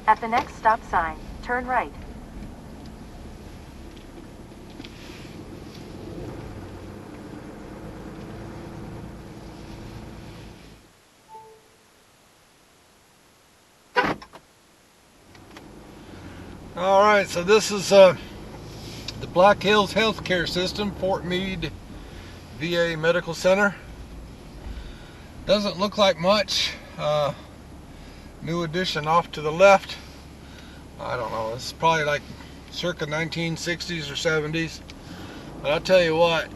At the next stop sign, turn right. Alright, so this is the Black Hills Healthcare System, Fort Meade VA Medical Center. Doesn't look like much. New addition off to the left. I don't know, it's probably like circa 1960s or 70s. But I'll tell you what,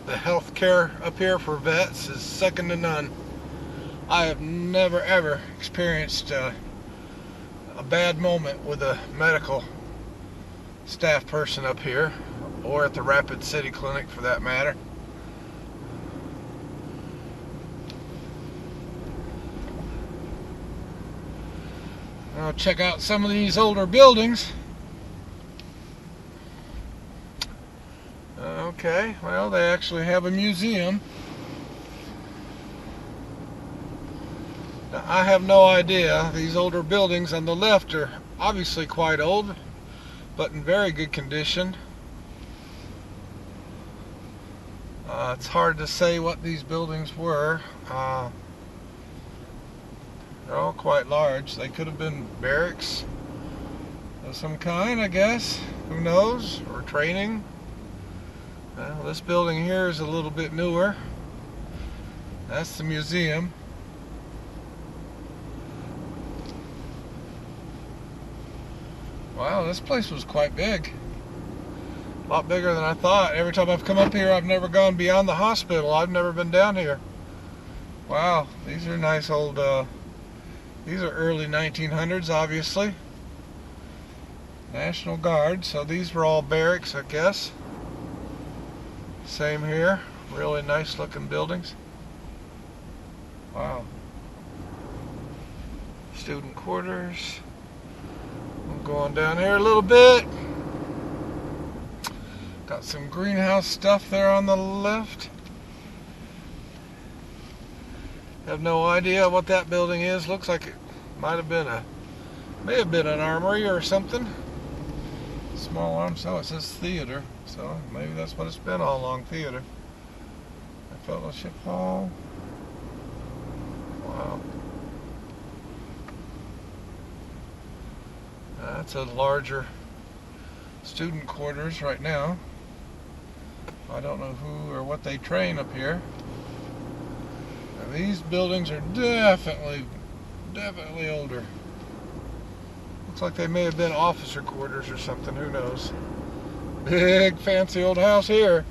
the healthcare up here for vets is second to none. I have never ever experienced a bad moment with a medical staff person up here, or at the Rapid City Clinic for that matter. I'll check out some of these older buildings. Okay, well, they actually have a museum. Now, I have no idea. These older buildings on the left are obviously quite old, but in very good condition. It's hard to say what these buildings were. They're all quite large. They could have been barracks of some kind, I guess. Who knows? Or training. Well, this building here is a little bit newer. That's the museum. Wow, this place was quite big. A lot bigger than I thought. Every time I've come up here, I've never gone beyond the hospital. I've never been down here. Wow, these are nice old, these are early 1900s, obviously. National Guard, so these were all barracks, I guess. Same here. Really nice looking buildings. Wow. Student quarters. I'm going down here a little bit. Got some greenhouse stuff there on the left. Have no idea what that building is. Looks like it might have been may have been an armory or something. Small arms. So it says theater. So maybe that's what it's been all along, theater. A fellowship hall. Wow. That's a larger student quarters right now. I don't know who or what they train up here. Now, these buildings are definitely older. Looks like they may have been officer quarters or something, who knows. Big fancy old house here.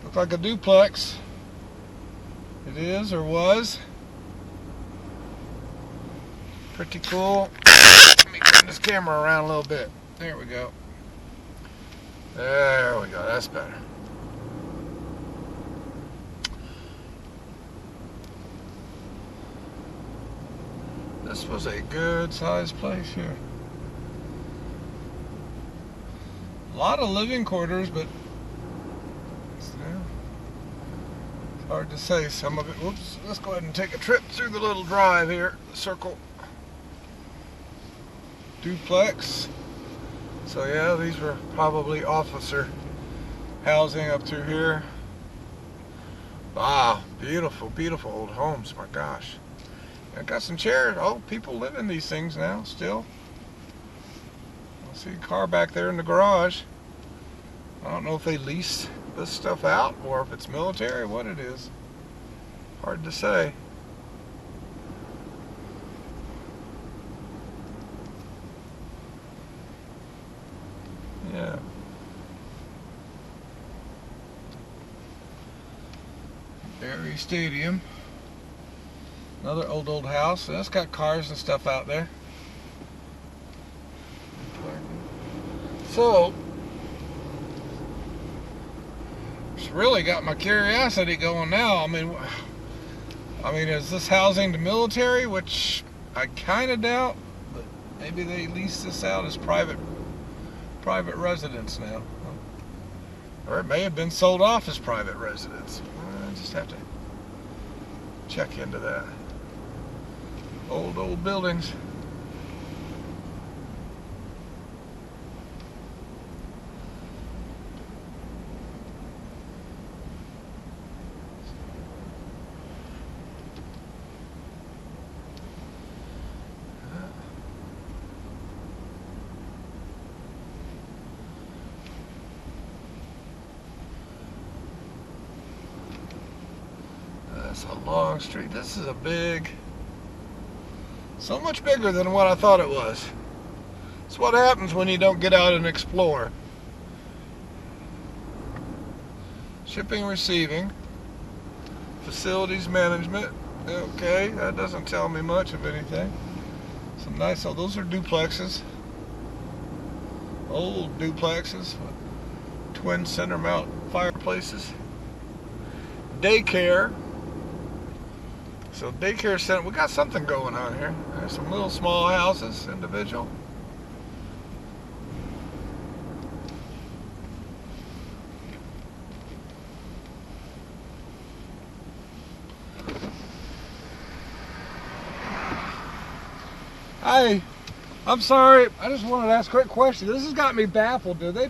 Looks like a duplex. It is or was. Pretty cool. Let me turn this camera around a little bit. There we go. There we go, that's better. This was a good sized place here. A lot of living quarters, but it's hard to say. Some of it, whoops, let's go ahead and take a trip through the little drive here, the circle. Duplex. So yeah, these were probably officer housing up through here. Wow, beautiful, beautiful old homes, my gosh. I got some chairs. Oh, people live in these things now, still. I see a car back there in the garage. I don't know if they lease this stuff out or if it's military, what it is. Hard to say. Yeah. Berry Stadium. Another old house. That's got cars and stuff out there. So, it's really got my curiosity going now. I mean, is this housing the military? Which I kind of doubt, but maybe they lease this out as private residence now. Or it may have been sold off as private residence. I just have to check into that. Old buildings. That's a long street. This is a big, so much bigger than what I thought it was. It's what happens when you don't get out and explore. Shipping, receiving, facilities management. Okay, that doesn't tell me much of anything. Some nice, oh, those are duplexes. Old duplexes. Twin center mount fireplaces. Daycare. So daycare center, we got something going on here. There's some little small houses, individual. Hi, I'm sorry, I just wanted to ask a quick question. This has got me baffled. Do they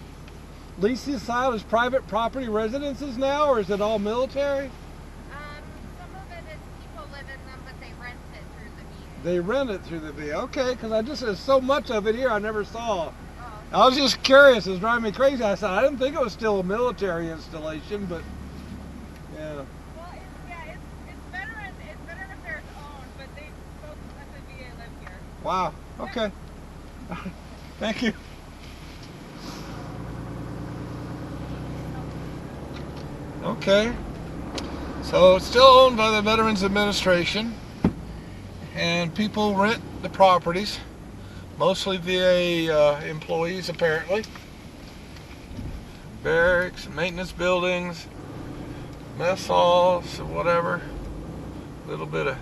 lease this out as private property residences now, or is it all military? Some of it is people live in them, but they rent it through the VA. They rent it through the VA. Okay, because there's so much of it here I never saw. Oh. I was just curious. It was driving me crazy. I said I didn't think it was still a military installation, but yeah. Well, it's veteran affairs owned, but they folks at the VA live here. Wow. Okay. Thank you. Okay. So it's still owned by the Veterans Administration, and people rent the properties, mostly VA employees apparently. Barracks, maintenance buildings, mess halls, whatever. Little bit of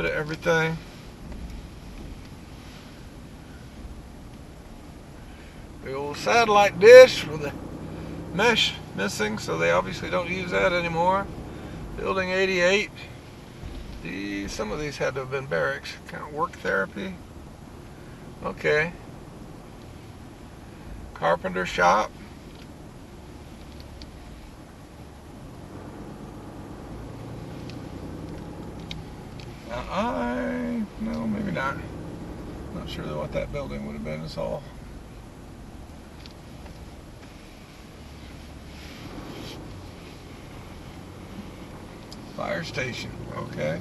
everything. The old satellite dish with the mesh missing, so they obviously don't use that anymore. Building 88. Some of these had to have been barracks. Kind of work therapy. Okay. Carpenter shop. No, maybe not. Not sure what that building would have been. It's all. Fire station, okay.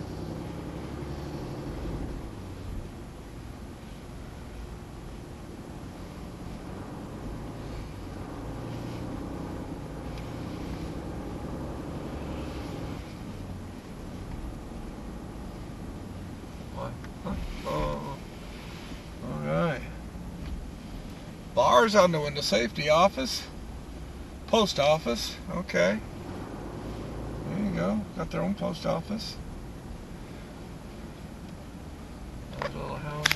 What? Oh, all right. Bars on the window, safety office, post office, okay. There you go. Got their own post office. Those little houses.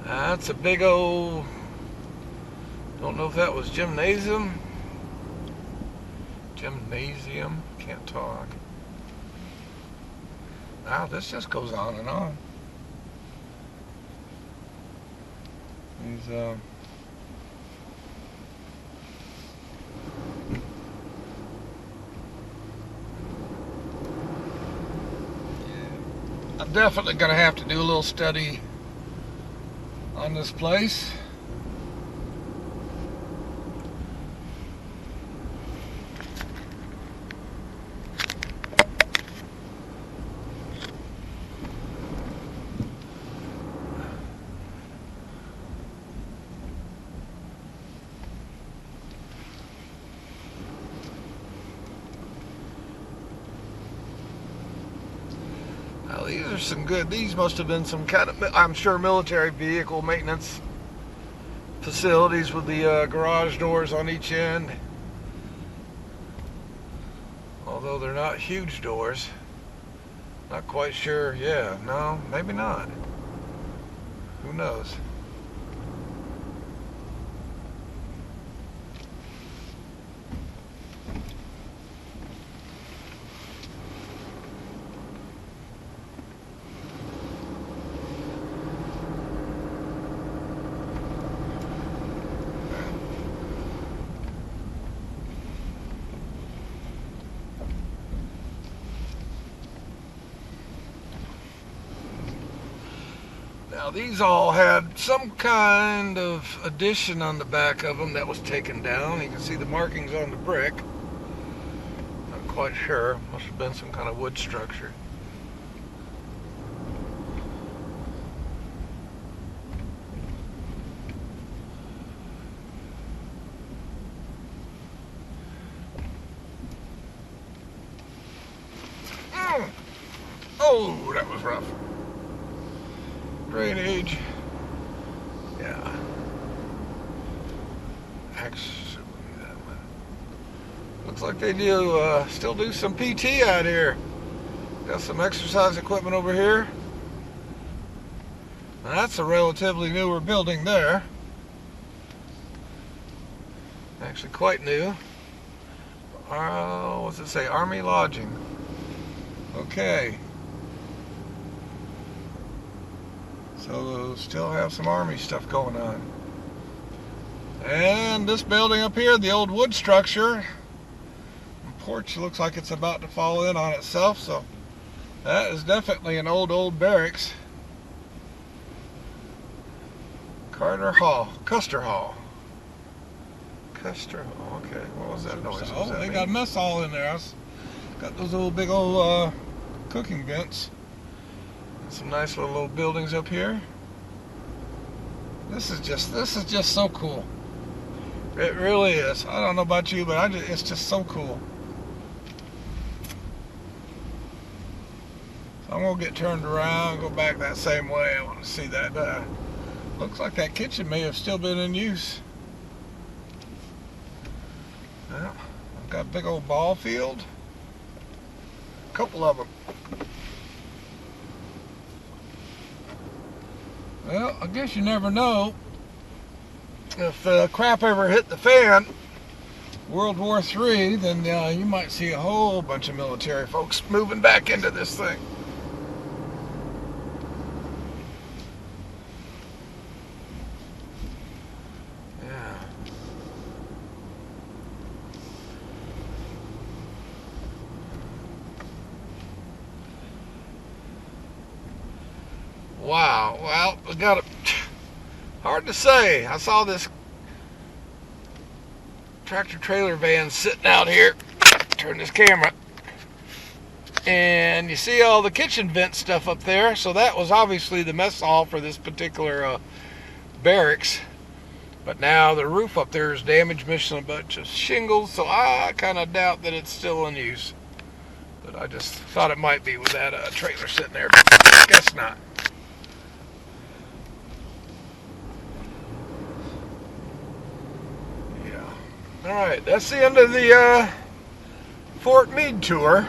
That's a big old, don't know if that was gymnasium. Can't talk. Wow, this just goes on and on. These I'm definitely gonna have to do a little study on this place. Now these are some good, these must have been some kind of, I'm sure, military vehicle maintenance facilities with the garage doors on each end. Although they're not huge doors. Not quite sure, yeah, no, maybe not. Who knows? Now these all had some kind of addition on the back of them that was taken down. You can see the markings on the brick. Not quite sure. Must have been some kind of wood structure. Oh, that was rough. Drainage. Yeah. Actually, that one. Looks like they do still do some PT out here. Got some exercise equipment over here. Now that's a relatively newer building there. Actually quite new. What's it say? Army Lodging. Okay. So still have some Army stuff going on. And this building up here, the old wood structure, the porch looks like it's about to fall in on itself, so that is definitely an old barracks. Custer Hall. Custer Hall, okay. What was that noise? Oh, they got a mess hall in there. Got those little big old cooking vents. Some nice little old buildings up here. This is just so cool. It really is. I don't know about you, but it's just so cool. So I'm gonna get turned around, go back that same way. I want to see that. Looks like that kitchen may have still been in use. Well, I've got a big old ball field. A couple of them. Well, I guess you never know. If crap ever hit the fan, World War III, then you might see a whole bunch of military folks moving back into this thing. Yeah. Wow. Well, we got it. Hard to say. I saw this tractor trailer van sitting out here. Turn this camera. And you see all the kitchen vent stuff up there. So that was obviously the mess hall for this particular barracks. But now the roof up there is damaged, missing a bunch of shingles. So I kind of doubt that it's still in use. But I just thought it might be with that trailer sitting there. But I guess not. Alright, that's the end of the Fort Meade tour.